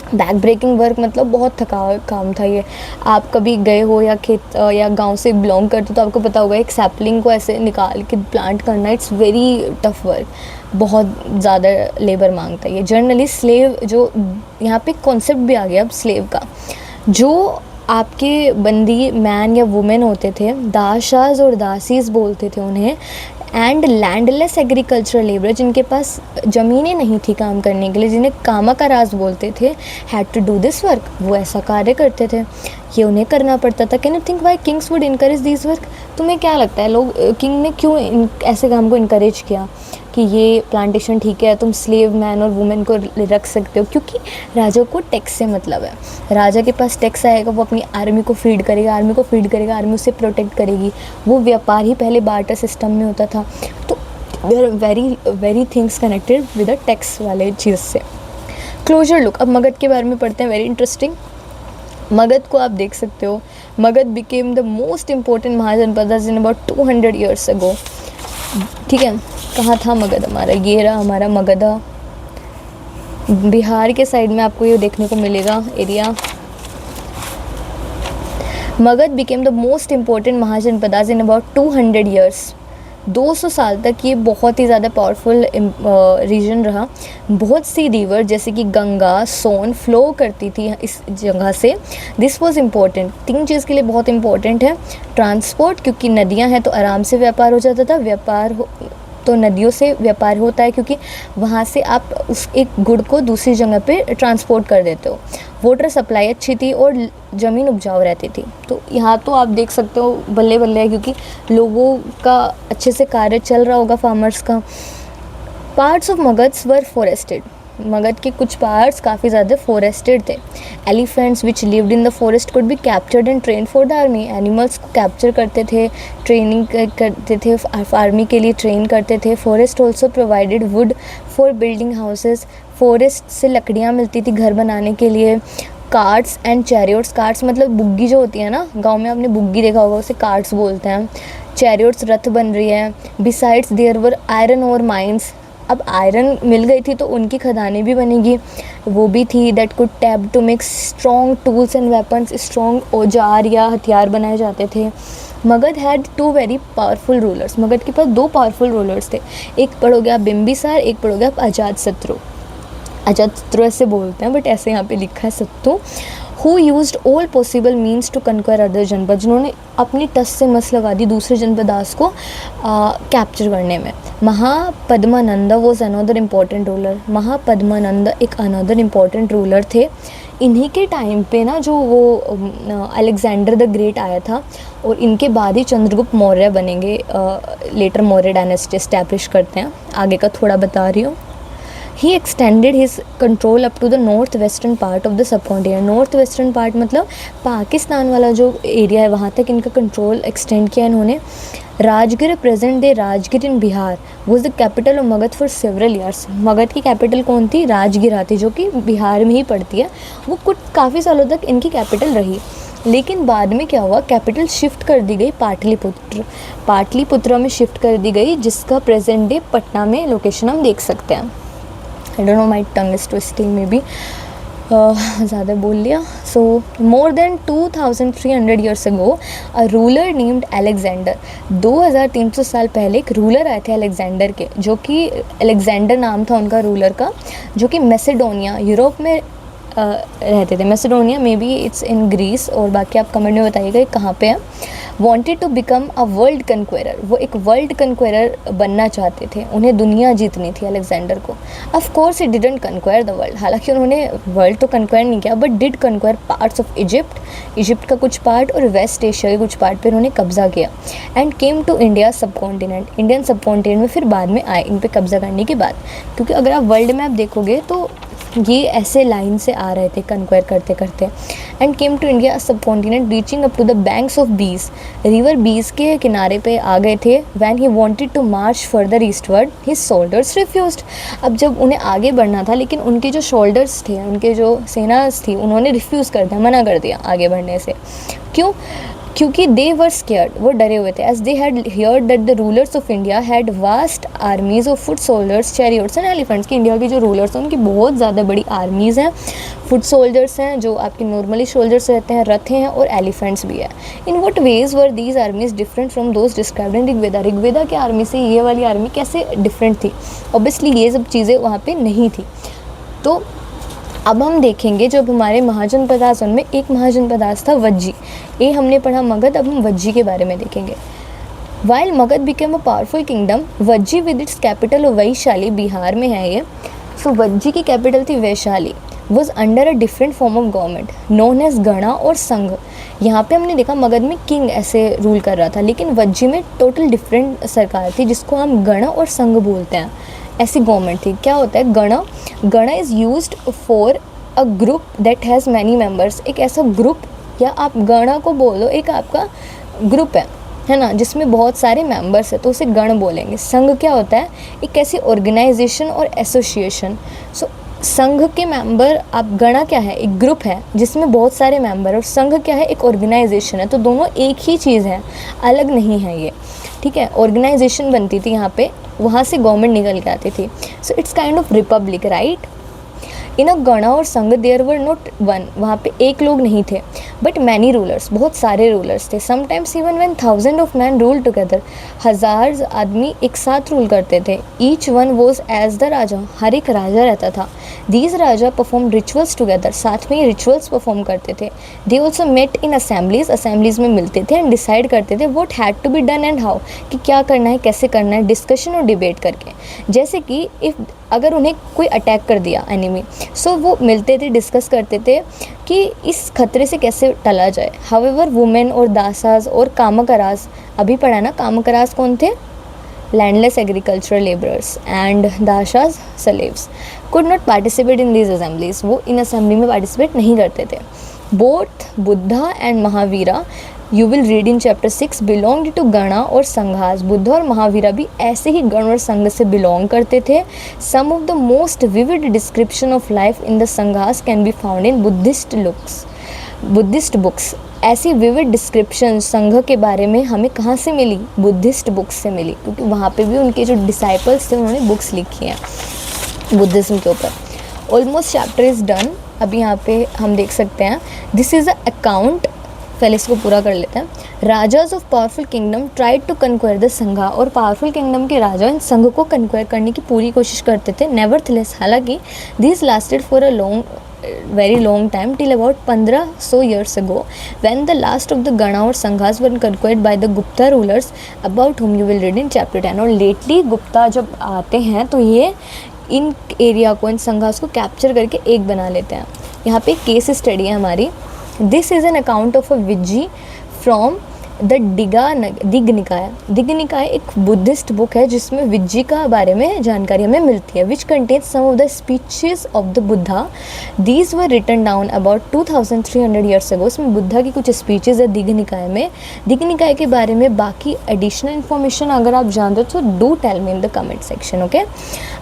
Back breaking work मतलब बहुत थका काम था ये। आप कभी गए हो या खेत या गांव से बिलोंग करते हो तो आपको पता होगा एक सैपलिंग को ऐसे निकाल के प्लांट करना, इट्स वेरी टफ वर्क, बहुत ज़्यादा लेबर मांगता है ये। जनरली स्लेव, जो यहाँ पे कॉन्सेप्ट भी आ गया अब स्लेव का, जो आपके बंदी मैन या वुमेन होते थे, दाशाज और दासीज बोलते थे उन्हें, एंड लैंडलेस एग्रीकल्चरल लेबर, जिनके पास ज़मीनें नहीं थी काम करने के लिए, जिन्हें कामा का राज बोलते थे, had to do this work, वो ऐसा कार्य करते थे, ये उन्हें करना पड़ता था। Can you think Y Kings would encourage this work? तुम्हें क्या लगता है लोग, किंग ने क्यों ऐसे काम को इनकरेज किया कि ये प्लांटेशन ठीक है, तुम स्लेव मैन और वुमेन को रख सकते हो? क्योंकि राजा को टैक्स से मतलब है, राजा के पास टैक्स आएगा, वो अपनी आर्मी को फीड करेगा, आर्मी उसे प्रोटेक्ट करेगी। वो व्यापार ही पहले बार्टर सिस्टम में होता था, तो there are very things connected with the tax वाले चीज़ से। क्लोजर लुक, अब मगध के बारे में पढ़ते हैं, वेरी इंटरेस्टिंग। मगध को आप देख सकते हो, Magadha became the most important mahajanapada in about 200 years ago. ठीक है, कहाँ था मगध हमारा? ये रहा हमारा मगधा, बिहार के साइड में आपको ये देखने को मिलेगा area. Magadha became the most important mahajanapada in about 200 years. 200 साल तक ये बहुत ही ज़्यादा पावरफुल रीजन रहा। बहुत सी रिवर जैसे कि गंगा, सोन फ्लो करती थी इस जगह से। दिस वाज इम्पोर्टेंट, 3 चीज़ के लिए बहुत इम्पोर्टेंट है। ट्रांसपोर्ट, क्योंकि नदियां हैं तो आराम से व्यापार हो जाता था, तो नदियों से व्यापार होता है क्योंकि वहाँ से आप उस एक गुड़ को दूसरी जगह पे ट्रांसपोर्ट कर देते हो। वाटर सप्लाई अच्छी थी और ज़मीन उपजाऊ रहती थी। तो यहाँ तो आप देख सकते हो बल्ले बल्ले है, क्योंकि लोगों का अच्छे से कार्य चल रहा होगा, फार्मर्स का। Parts of Magadh were forested, Magadh के कुछ पार्ट्स काफ़ी ज़्यादा फॉरेस्टेड थे। Elephants which lived in the forest could be captured and train for the army, animals को कैप्चर करते थे, ट्रेनिंग करते थे, आर्मी के लिए ट्रेन करते थे। Forest also provided would for building houses, forest से लकड़ियाँ मिलती थी घर बनाने के लिए। कार्ट्स एंड चैरियट्स, कार्ट्स मतलब बुग्गी जो होती है ना, गाँव में आपने बुग्गी देखा होगा, उसे कार्ट्स बोलते हैं। चैरियट्स रथ बन रही है। बिसाइड्स देयर वर आयरन और माइंस, अब आयरन मिल गई थी तो उनकी खदानें भी बनेगी, वो भी थी। That could tap to make strong tools and weapons, स्ट्रॉन्ग औजार या हथियार बनाए जाते थे। Magadha had 2 very powerful rulers, Magadha के पास 2 पावरफुल रूलर्स थे। एक पढ़ो गया बिंबिसार, एक पढ़ो गया अजातशत्रु। अजातशत्रु ऐसे बोलते हैं बट ऐसे यहाँ पे लिखा है सत्तु। Who used all possible means to conquer other janapada, जिन्होंने अपनी टस से मस लगा दी दूसरे जनपदास को कैप्चर करने में। Mahapadmananda was another important ruler, Mahapadmananda एक अनदर इम्पॉर्टेंट रूलर थे। इन्हीं के टाइम पे ना जो वो अलेक्जेंडर द ग्रेट आया था और इनके बाद ही चंद्रगुप्त मौर्य बनेंगे, लेटर मौर्य डायनेस्टी एस्टैब्लिश करते हैं। आगे का थोड़ा बता रही हूँ। He extended his control up to the north western part of the subcontinent, north western part मतलब पाकिस्तान वाला जो एरिया है वहाँ तक इनका कंट्रोल एक्सटेंड किया इन्होंने। Rajgir, present day Rajgir in Bihar, was the capital of Magadh for several years. Magadh की कैपिटल कौन थी? राजगीर थी, जो कि बिहार में ही पड़ती है। वो कुछ काफ़ी सालों तक इनकी कैपिटल रही, लेकिन बाद में क्या हुआ, कैपिटल शिफ्ट कर दी गई पाटलिपुत्र में शिफ्ट कर दी गई, जिसका प्रेजेंट डे पटना में लोकेशन हम देख सकते हैं। I don't know, my tongue is twisting, maybe ज़्यादा बोल लिया। So more than 2300 years ago a ruler named Alexander, 2300 साल पहले एक रूलर आए थे अलेक्जेंडर के, जो कि अलेक्जेंडर नाम था उनका रूलर का, जो कि मैसेडोनिया यूरोप में रहते थे। Macedonia maybe it's in Greece, और बाकी आप कमेंट में बताइएगा कहाँ पे है। Wanted to become a world conqueror, वो एक वर्ल्ड कन्क्वेरर बनना चाहते थे, उन्हें दुनिया जीतनी थी अलेक्जेंडर को। Of course he didn't conquer the world, हालांकि उन्होंने वर्ल्ड तो कन्क्वायर नहीं किया, but did conquer parts of Egypt का कुछ पार्ट और वेस्ट एशिया के कुछ पार्ट पर उन्होंने कब्जा किया। एंड केम टू इंडिया सब कॉन्टिनेंट, इंडियन सब कॉन्टिनेंट में फिर बाद में आए इन पे कब्जा करने के बाद, क्योंकि अगर आप वर्ल्ड मैप देखोगे तो ये ऐसे लाइन से आ रहे थे कन्क्वायर करते करते। And came to India subcontinent reaching up to the banks of Beas, river Beas के किनारे पे आ गए थे। When he wanted to march further eastward his soldiers refused, अब जब उन्हें आगे बढ़ना था लेकिन उनके जो शोल्डर्स थे, उनके जो सेना थी, उन्होंने रिफ्यूज़ कर दिया, मना कर दिया आगे बढ़ने से। क्यों? क्योंकि दे वर स्केयर्ड, वो डरे हुए थे। As they had heard that the rulers of India had vast armies of foot soldiers, chariots and elephants, कि इंडिया के जो रूलर्स हैं उनकी बहुत ज़्यादा बड़ी आर्मीज़ हैं, फुट सोल्जर्स हैं जो आपके नॉर्मली सोल्जर्स रहते हैं, रथ हैं और एलिफेंट्स भी है। In what ways were these armies different from those described in Rigveda, Rigveda की आर्मी से ये वाली आर्मी कैसे डिफरेंट थी? ऑब्वियसली ये सब चीज़ें वहाँ पर नहीं थी। तो अब हम देखेंगे जब हमारे महाजनपदास, उनमें एक महाजनपदास था वज्जी, ये हमने पढ़ा मगध, अब हम वज्जी के बारे में देखेंगे। While Magadha became a powerful kingdom, Vajji with its capital Vaishali, Bihar में है ये। सो वज्जी की कैपिटल थी Vaishali, was under a different form of government known as gana और संघ। यहाँ पे हमने देखा मगध में किंग ऐसे रूल कर रहा था, लेकिन वज्जी में टोटल डिफरेंट सरकार थी जिसको हम गणा और संघ बोलते हैं, ऐसी गवर्नमेंट थी। क्या होता है गणा? गणा is used for a group that has many members, एक ऐसा ग्रुप, या आप गणा को बोलो एक आपका ग्रुप है ना, जिसमें बहुत सारे मेंबर्स है, तो उसे गण बोलेंगे। संघ क्या होता है? एक ऐसी ऑर्गेनाइजेशन और एसोसिएशन। सो संघ के मेंबर, आप गणा क्या है? एक ग्रुप है जिसमें बहुत सारे मेंबर, और संघ क्या है? एक ऑर्गेनाइजेशन है। तो दोनों एक ही चीज़ है, अलग नहीं है ये, ठीक है। ऑर्गेनाइजेशन बनती थी यहाँ पे, वहाँ से गवर्नमेंट निकल के आती थी। So it's kind of republic, right. In a gana और संघ देयर वर नॉट वन, वहाँ पे एक लोग नहीं थे, बट मैनी रूलर्स, बहुत सारे रूलर्स थे। Sometimes even when thousand of man rule together, हजार आदमी एक साथ रूल करते थे। Each one was as the raja, हर एक राजा रहता था। These raja perform rituals together, साथ में रिचुअल्स परफॉर्म करते थे। They also met in assemblies, assemblies में मिलते थे एंड डिसाइड करते थे what had to be done and how, कि क्या करना है, कैसे करना है, डिस्कशन और डिबेट करके। जैसे कि इफ़ अगर उन्हें कोई अटैक कर दिया एनिमी, सो वो मिलते थे, डिस्कस करते थे कि इस खतरे से कैसे टला जाए। हाउएवर वुमेन और दासाज और कामकराज, अभी पढ़ा ना, कामकराज कौन थे? Landless agricultural labourers, and dasas slaves, could not participate in these assemblies, वो इन असेंबली में पार्टिसिपेट नहीं करते थे। Both Buddha and Mahavira, you will read in chapter 6, belong to gana और संघास, बुद्ध और महावीरा भी ऐसे ही गण और संघ से बिलोंग करते थे। Some of the most vivid description of life in the sanghas can be found in Buddhist books. ऐसी विविड डिस्क्रिप्शन संघ के बारे में हमें कहाँ से मिली? बुद्धिस्ट बुक्स से मिली, क्योंकि वहाँ पे भी उनके जो डिसाइपल्स थे उन्होंने बुक्स लिखी हैं बुद्धिज़्म के ऊपर। ऑलमोस्ट चैप्टर इज़ डन, अभी यहाँ पे हम देख सकते हैं। दिस इज़ अ अकाउंट, पहले इसको पूरा कर लेते हैं। Rajas of powerful kingdom tried to conquer the sangha, और पावरफुल किंगडम के राजा इन संघ को कन्क्वायर करने की पूरी कोशिश करते थे। नेवरथलेस, हालांकि this lasted for a very long time till about 1500 years ago, when the last of the Gana or Sanghas were conquered by the Gupta rulers, about whom you will read in chapter 10। और lately Gupta जब आते हैं तो ये इन area को, इन संघास को capture करके एक बना लेते हैं। यहाँ पे केस स्टडी है हमारी। This is an account of a Vajji from the Digha Nikaya. दिग निकाय एक बुद्धिस्ट बुक है जिसमें विज्जी का बारे में जानकारी हमें मिलती है, which contains some of the speeches of the Buddha. These were written down about 2300 years ago. इसमें बुद्धा की कुछ स्पीचेस है दिग निकाय में। दिग निकाय के बारे में बाकी एडिशनल इन्फॉर्मेशन अगर आप जानते हो तो do tell me in the comment section, okay.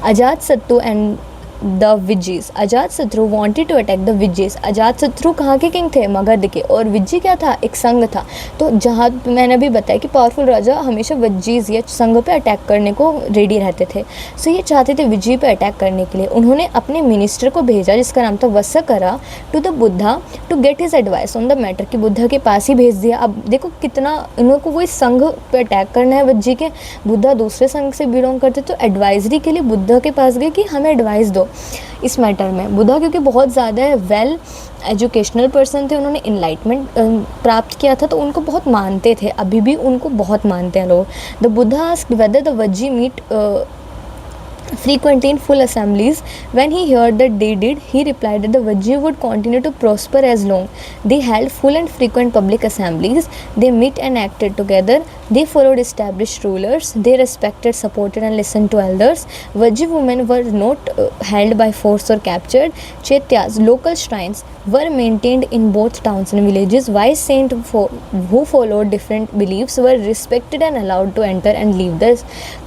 Ajatashatru and the Vajjis, Ajatashatru wanted to attack the Vajjis. Ajatashatru कहाँ के किंग थे? मगध के। और विज्जी क्या था? एक संघ था। तो जहाँ मैंने अभी बताया कि पावरफुल राजा हमेशा विज्जीज या संघ पे अटैक करने को रेडी रहते थे। सो ये चाहते थे विज्जी पे अटैक करने के लिए। उन्होंने अपने मिनिस्टर को भेजा जिसका नाम था Vassakara to the Buddha to get his advice on the matter, कि बुद्धा के पास ही भेज दिया। अब देखो कितना इनको कोई संघ पे अटैक करना है विज्जी के, बुद्धा दूसरे संघ से बिलोंग करते, तो एडवाइजरी के लिए बुद्धा के पास गए कि हमें एडवाइस दो हो इस मैटर में। बुद्धा क्योंकि बहुत ज़्यादा वेल एजुकेशनल पर्सन थे, उन्होंने इनलाइटमेंट प्राप्त किया था, तो उनको बहुत मानते थे, अभी भी उनको बहुत मानते हैं लोग। The Buddha asked whether the Vajji meet frequently in full assemblies. When he heard that they did, he replied that the Vajji would continue to prosper as long they held full and frequent public assemblies. They met and acted together. They followed established rulers. They respected, supported, and listened to elders. Vajji women were not held by force or captured. Chaityas, local shrines, were maintained in both towns and villages. Wise saints who followed different beliefs were respected and allowed to enter and leave the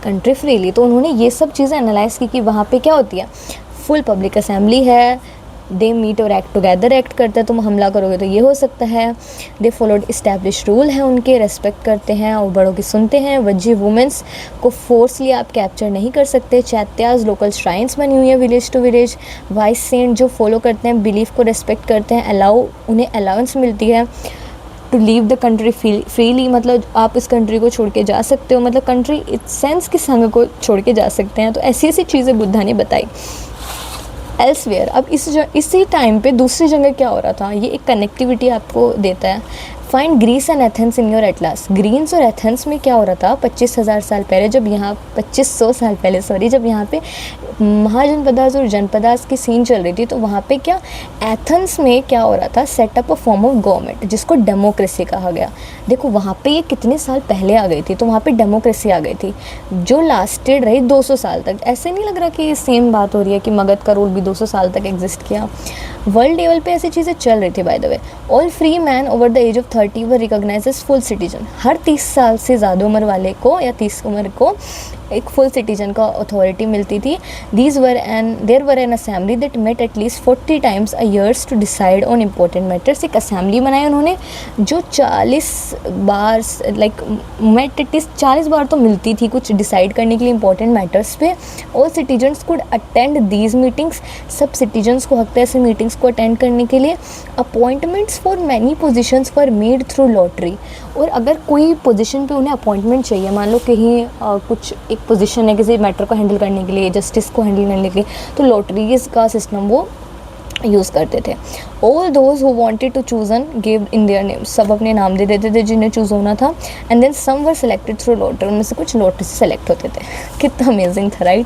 country freely. तो उन्होंने ये सब चीज़ें analyse की कि वहाँ पे क्या होती है, फुल पब्लिक असेंबली है, दे मीट और एक्ट टुगेदर, एक्ट करते हैं, तुम हमला करोगे तो ये हो सकता है। दे फॉलोड इस्टेब्लिश रूल है उनके, रेस्पेक्ट करते हैं और बड़ों की सुनते हैं। वज्जी वुमेंस को फोर्सली आप कैप्चर नहीं कर सकते। चैत्याज, लोकल श्राइन्स बनी हुई है विलेज टू विलेज। वाइस सेंट जो फॉलो करते हैं, बिलीफ को रेस्पेक्ट करते हैं, उन्हें अलाउंस मिलती है to leave the country freely, मतलब आप इस कंट्री को छोड़ के जा सकते हो, मतलब कंट्री इस सेंस की संग को छोड़ के जा सकते हैं। तो ऐसी ऐसी चीज़ें बुद्धा ने बताई। एल्सवेयर, अब इसी टाइम पे दूसरी जगह क्या हो रहा था, ये एक कनेक्टिविटी आपको देता है। Find Greece and Athens in your atlas. Greece और एथेंस में क्या हो रहा था, 25,000 साल पहले जब यहाँ 2500 साल पहले सॉरी जब यहाँ पे महाजनपदास और जनपदास की सीन चल रही थी, तो वहाँ पे क्या एथेंस में क्या हो रहा था, setup a form of government जिसको डेमोक्रेसी कहा गया। देखो वहाँ पे ये कितने साल पहले आ गई थी, तो वहाँ पे डेमोक्रेसी आ गई थी जो लास्टेड रही 200 साल तक। ऐसे नहीं लग रहा कि सेम बात हो रही है कि मगध का रूल भी 200 साल तक एग्जिस्ट किया। वर्ल्ड लेवल पे ऐसी चीज़ें चल रही थी। By the way, all free man over the age of 30 were recognise as full citizen. हर 30 साल से ज़्यादा उम्र वाले को या 30 उम्र को एक फुल सिटीजन का अथॉरिटी मिलती थी। There were an assembly that met at least 40 times a years to decide on important matters. एक असेंबली बनाई उन्होंने जो 40 बार मेट एटलीस्ट 40 बार तो मिलती थी कुछ डिसाइड करने के लिए इंपॉर्टेंट मैटर्स पे। All citizens could attend these meetings. सब सिटीजन्स को हक था ऐसे मीटिंग्स को अटेंड करने के लिए। Appointments for many positions were made through lottery. और अगर कोई पोजीशन पे उन्हें अपॉइंटमेंट चाहिए, मान लो कहीं कुछ एक पोजीशन है किसी मैटर को हैंडल करने के लिए, जस्टिस को हैंडल करने के लिए, तो लॉटरीज का सिस्टम वो यूज़ करते थे। All those who wanted to chosen gave in their name. सब अपने नाम दे देते थे जिन्हें चूज़ होना था। And then some were selected through lottery. उनमें से कुछ लॉटरी से सेलेक्ट होते थे। कितना अमेजिंग था, राइट।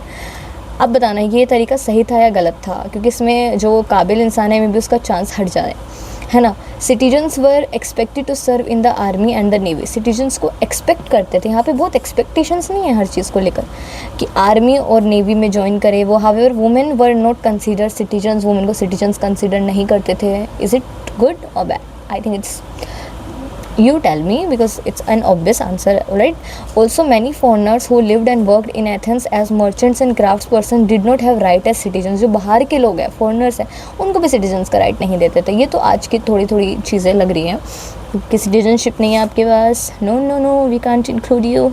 अब बताना ये तरीका सही था या गलत था, क्योंकि इसमें जो काबिल इंसान है में भी उसका चांस हट जाए, है ना। Citizens were expected to serve in the army and the navy. Citizens को एक्सपेक्ट करते थे, यहाँ पे बहुत एक्सपेक्टेशंस नहीं है हर चीज़ को लेकर कि आर्मी और नेवी में ज्वाइन करे वो। However women were not consider citizens. Women को सिटीजन्स कंसीडर नहीं करते थे। इज़ इट गुड और bad? I think it's You tell me because it's an obvious answer, right? Also, many foreigners who lived and worked in Athens as merchants and craftspersons did not have right as citizens. जो बाहर के लोग हैं, foreigners हैं, उनको भी citizens का right नहीं देते थे। ये तो आज की थोड़ी थोड़ी चीज़ें लग रही हैं कि सिटीजनशिप नहीं है आपके पास, no no no we can't include you,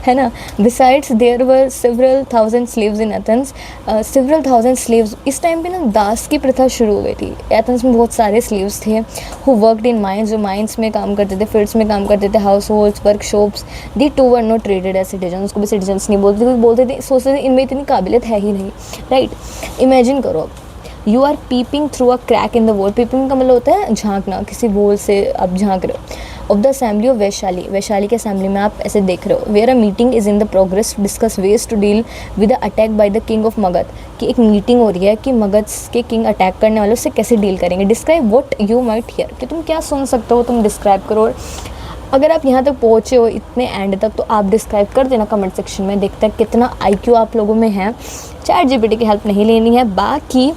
है ना। Besides there were several thousand slaves in Athens. Several thousand slaves, इस टाइम पे ना दास की प्रथा शुरू हो गई थी। एथेंस में बहुत सारे स्लेव्स थे हु वर्कड इन माइंस, जो माइंस में काम करते थे, फील्ड्स में काम करते थे, households, workshops. They too were not treated as citizen. उसको भी सिटीजन्स नहीं बोलते थे, बोलते थे, सोचते थे इनमें इतनी काबिलियत है ही नहीं, राइट। इमेजिन करो you are peeping through a crack in the wall. Peeping का मतलब होता है झांकना, किसी वॉल से आप झांक रहे हो। Of the assembly of Vaishali, Vaishali के असेंबली में आप ऐसे देख रहे हो। Where a meeting is in the progress to discuss ways to deal with the attack by the king of Magadh. कि एक मीटिंग हो रही है कि मगध के किंग अटैक करने वालों से कैसे डील करेंगे। Describe what you might here, कि तुम क्या सुन सकते हो, तुम डिस्क्राइब करो। अगर आप यहाँ तक पहुँचे हो इतने एंड तक, तो आप डिस्क्राइब कर देना कमेंट सेक्शन में। देखते हैं कितना IQ आप लोगों में है। ChatGPT की हेल्प नहीं लेनी है। बाकी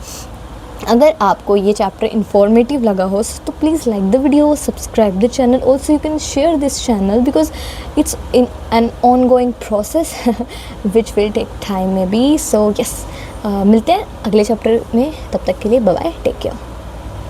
अगर आपको ये चैप्टर इन्फॉर्मेटिव लगा हो तो please like the video, subscribe the channel, also you can share this channel because it's in an ongoing process which will take time maybe. So yes, मिलते हैं अगले चैप्टर में, तब तक के लिए बाय बाय, टेक केयर।